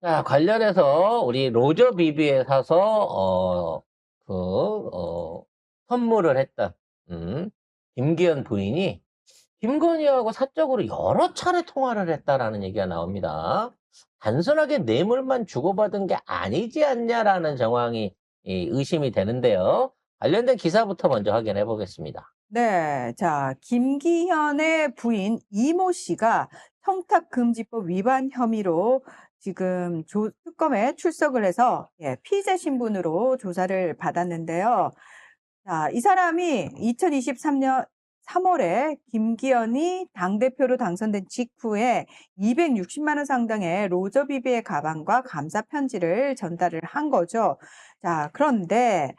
자, 관련해서 우리 로저 비비에 사서 선물을 했던 김기현 부인이 김건희하고 사적으로 여러 차례 통화를 했다라는 얘기가 나옵니다. 단순하게 뇌물만 주고받은 게 아니지 않냐라는 정황이 의심이 되는데요. 관련된 기사부터 먼저 확인해 보겠습니다. 네. 자, 김기현의 부인 이모 씨가 청탁금지법 위반 혐의로 지금 특검에 출석을 해서 피의자 신분으로 조사를 받았는데요. 자, 이 사람이 2023년 3월에 김기현이 당대표로 당선된 직후에 260만 원 상당의 로저 비비의 가방과 감사 편지를 전달을 한 거죠. 자, 그런데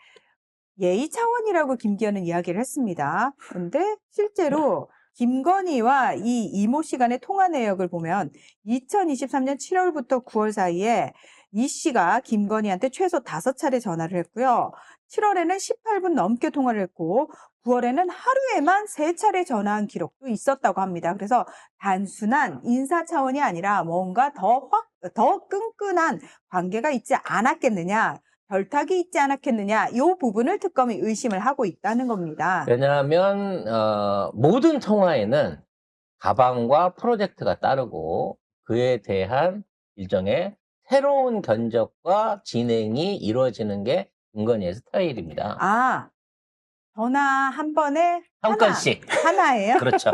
예의 차원이라고 김기현은 이야기를 했습니다. 그런데 실제로 김건희와 이 이모 씨 간의 통화 내역을 보면 2023년 7월부터 9월 사이에 이 씨가 김건희한테 최소 5차례 전화를 했고요. 7월에는 18분 넘게 통화를 했고 9월에는 하루에만 3차례 전화한 기록도 있었다고 합니다. 그래서 단순한 인사 차원이 아니라 뭔가 더 끈끈한 관계가 있지 않았겠느냐, 결탁이 있지 않았겠느냐, 이 부분을 특검이 의심을 하고 있다는 겁니다. 왜냐하면 모든 통화에는 가방과 프로젝트가 따르고 그에 대한 일종의 새로운 견적과 진행이 이루어지는 게 김건희의 스타일입니다. 아, 전화 한 번에 한 건씩. 하나예요? 그렇죠.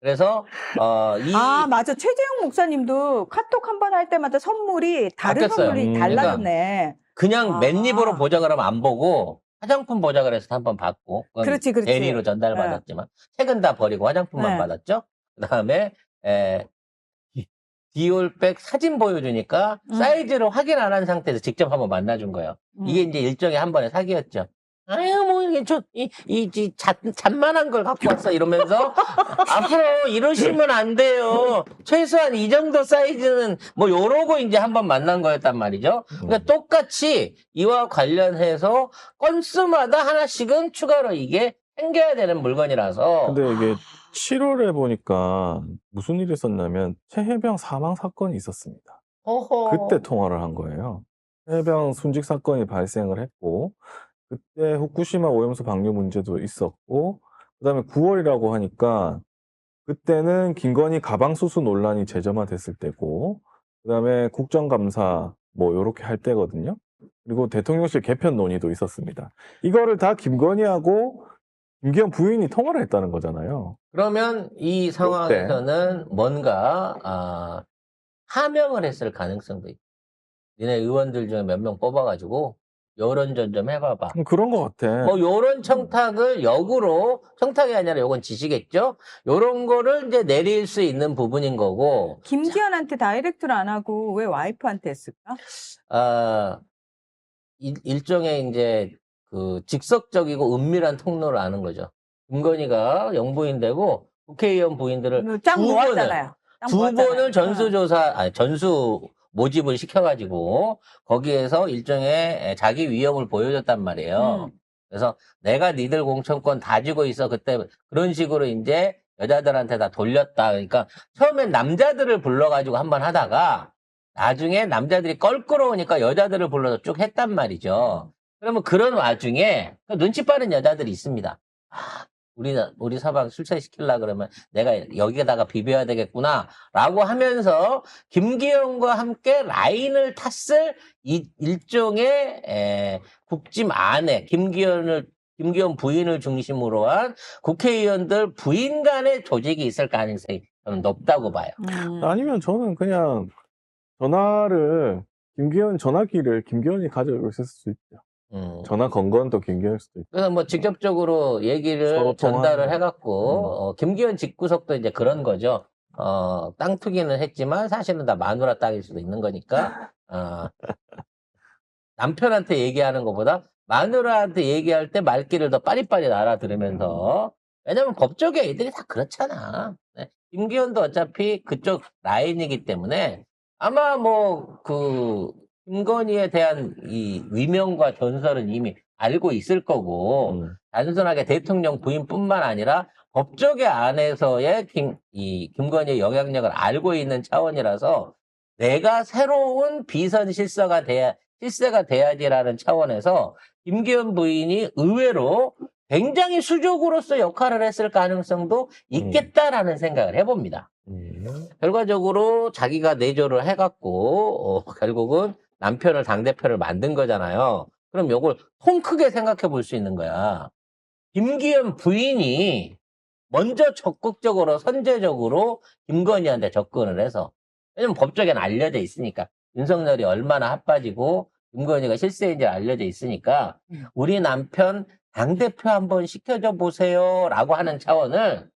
그래서 아, 맞아. 최재형 목사님도 카톡 한 번 할 때마다 선물이 다른 바뀌었어요. 선물이 달라졌네. 그냥 아. 맨입으로 보자 그러면 안 보고 화장품 보자 그래서 한 번 받고 그건 그렇지. 대리로 전달받았지만 책은 다 버리고 화장품만 네. 받았죠. 그다음에 디올백 사진 보여주니까 사이즈를 확인 안 한 상태에서 직접 한번 만나준 거예요. 이게 이제 일종의 한 번의 사기였죠. 아유, 뭐, 이게 잔만한 걸 갖고 왔어. 이러면서, 앞으로 이러시면 안 돼요. 최소한 이 정도 사이즈는, 뭐, 요러고 이제 한번 만난 거였단 말이죠. 그러니까 똑같이 이와 관련해서 건수마다 하나씩은 추가로 이게 생겨야 되는 물건이라서. 근데 이게 7월에 보니까 무슨 일이 있었냐면 최혜병 사망 사건이 있었습니다. 어허. 그때 통화를 한 거예요. 최혜병 순직 사건이 발생을 했고 그때 후쿠시마 오염수 방류 문제도 있었고 그다음에 9월이라고 하니까 그때는 김건희 가방 수수 논란이 재점화됐을 때고 그다음에 국정감사 뭐 요렇게 할 때거든요. 그리고 대통령실 개편 논의도 있었습니다. 이거를 다 김건희하고 김기현 부인이 통화를 했다는 거잖아요. 그러면 이 상황에서는 뭔가 하명을 했을 가능성도 있고 니네 의원들 중에 몇 명 뽑아가지고 여론전 좀 해봐봐. 그런 것 같아. 뭐 요런 청탁을 역으로 청탁이 아니라 요건 지시겠죠. 요런 거를 이제 내릴 수 있는 부분인 거고. 김기현한테 다이렉트를 안 하고 왜 와이프한테 했을까? 일종의 이제 그 직접적이고 은밀한 통로를 아는 거죠. 김건희가 영부인 되고 국회의원 부인들을 짱 모았잖아요. 두 번을 전수 모집을 시켜가지고 거기에서 일종의 자기 위협을 보여줬단 말이에요. 그래서 내가 니들 공천권 다 쥐고 있어. 그때 그런 식으로 이제 여자들한테 다 돌렸다. 그러니까 처음엔 남자들을 불러가지고 한번 하다가 나중에 남자들이 껄끄러우니까 여자들을 불러서 쭉 했단 말이죠. 그러면 그런 와중에 눈치 빠른 여자들이 있습니다. 우리 사방 출세시키려고 그러면 내가 여기에다가 비벼야 되겠구나 라고 하면서 김기현과 함께 라인을 탔을 일종의 국짐 안에 김기현 부인을 중심으로 한 국회의원들 부인 간의 조직이 있을 가능성이 저는 높다고 봐요. 아니면 저는 그냥 전화기를 김기현이 가지고 있을 수 있죠. 전화 건 건 또 김기현일 수도 있고. 그래서 뭐 직접적으로 얘기를 전달을 해갖고 김기현 집구석도 이제 그런 거죠. 땅 투기는 했지만 사실은 다 마누라 땅일 수도 있는 거니까 남편한테 얘기하는 것보다 마누라한테 얘기할 때 말귀를 더 빠릿빠릿 알아들으면서 왜냐면 법조계 애들이 다 그렇잖아. 네. 김기현도 어차피 그쪽 라인이기 때문에 아마 뭐 김건희에 대한 이 위명과 전설은 이미 알고 있을 거고 단순하게 대통령 부인뿐만 아니라 법조계 안에서의 김건희의 영향력을 알고 있는 차원이라서 내가 새로운 비선 실세가 돼야지라는 차원에서 김기현 부인이 의외로 굉장히 수족으로서 역할을 했을 가능성도 있겠다라는 생각을 해봅니다. 결과적으로 자기가 내조를 해갖고 결국은 남편을 당대표를 만든 거잖아요. 그럼 이걸 통 크게 생각해 볼 수 있는 거야. 김기현 부인이 먼저 적극적으로 선제적으로 김건희한테 접근을 해서, 왜냐면 법적에는 알려져 있으니까, 윤석열이 얼마나 핫빠지고 김건희가 실세인지 알려져 있으니까 우리 남편 당대표 한번 시켜줘 보세요 라고 하는 차원을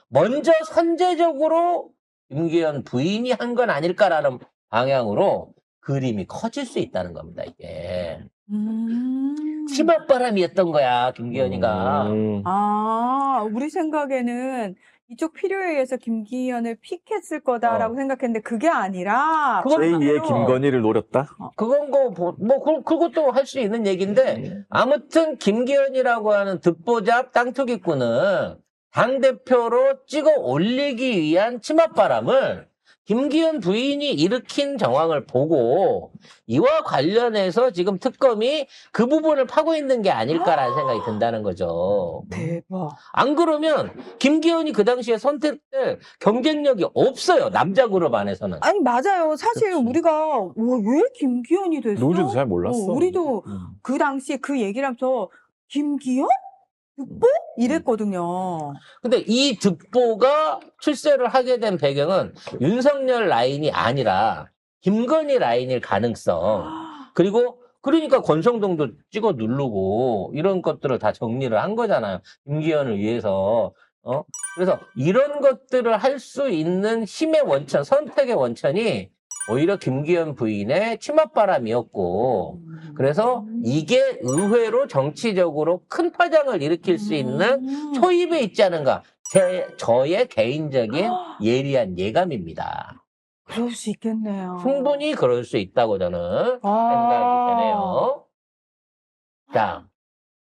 먼저 선제적으로 김기현 부인이 한 건 아닐까라는 방향으로 그림이 커질 수 있다는 겁니다, 이게. 치맛바람이었던 거야, 김기현이가. 우리 생각에는 이쪽 필요에 의해서 김기현을 픽했을 거다라고 생각했는데 그게 아니라 그건 제2의 김건희를 노렸다? 그것도 할 수 있는 얘기인데, 아무튼 김기현이라고 하는 듣보잡 땅투기꾼은 당대표로 찍어 올리기 위한 치맛바람을 김기현 부인이 일으킨 정황을 보고 이와 관련해서 지금 특검이 그 부분을 파고 있는 게 아닐까라는 생각이 든다는 거죠. 대박. 안 그러면 김기현이 그 당시에 선택될 경쟁력이 없어요. 남자 그룹 안에서는. 아니 맞아요. 사실 그치. 우리가 왜 김기현이 됐어? 누군지도 잘 몰랐어. 우리도 그 당시에 그 얘기를 하면서 김기현? 듣보? 이랬거든요. 근데 이 득보가 출세를 하게 된 배경은 윤석열 라인이 아니라 김건희 라인일 가능성. 그러니까 권성동도 찍어 누르고 이런 것들을 다 정리를 한 거잖아요. 김기현을 위해서. 그래서 이런 것들을 할 수 있는 힘의 원천, 선택의 원천이 오히려 김기현 부인의 치맛바람이었고, 그래서 이게 의외로 정치적으로 큰 파장을 일으킬 수 있는 초입에 있지 않은가. 저의 개인적인 예리한 예감입니다. 그럴 수 있겠네요. 충분히 그럴 수 있다고 저는 생각이 되네요. 자,